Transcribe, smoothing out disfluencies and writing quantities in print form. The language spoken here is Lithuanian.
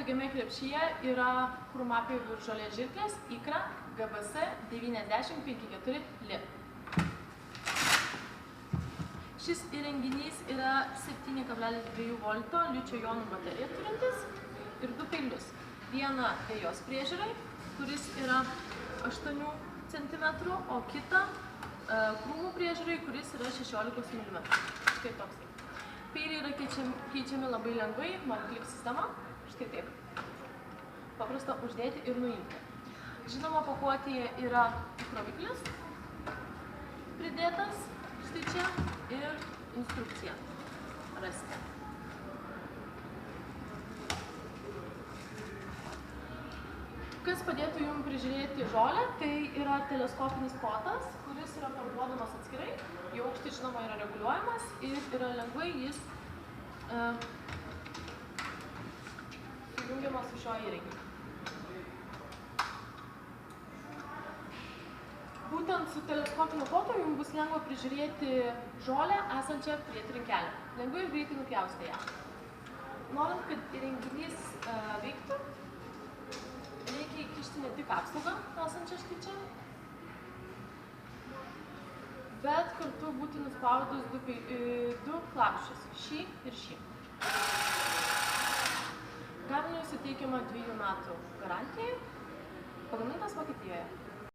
patogiame krepšyje yra krūmapjovių ir žolės žirklės, ikra, GBS 9054 Li. Šis įrenginys yra 7,2 volto ličio jonų bateriją turintis ir 2 peilius. Vieną vėjos priežiūrai, kuris yra 8 cm, o kitą krūmų priežiūrai, kuris yra 16 mm. Štai toks. Peiliai yra keičiami labai lengvai, man-clip sistema. Štai taip. Paprasta uždėti ir nuimti. Žinoma, pakuotėje yra įkroviklis pridėtas, štai čia, ir instrukcija rasite. Kas padėtų jums prižiūrėti žolę, tai yra teleskopinis potas, kuris yra parduodamas atskirai, jo aukštis žinoma yra reguliuojamas ir yra lengvai jis sujungiamas su šio įrenginiu. Būtent su teleskopiniu potu jums bus lengva prižiūrėti žolę esančią prie trinkelio. Lengvai ir greitai nupjausite ją. Norint, kad įrenginys veiktų, reikia įkišti ne tik apsaugą esančią štai čia, bet kartu būti nuspaudus du klavišus, šį ir šį. Gaminiui suteikiama 2 metų garantija, pagamintas Vokietijoje.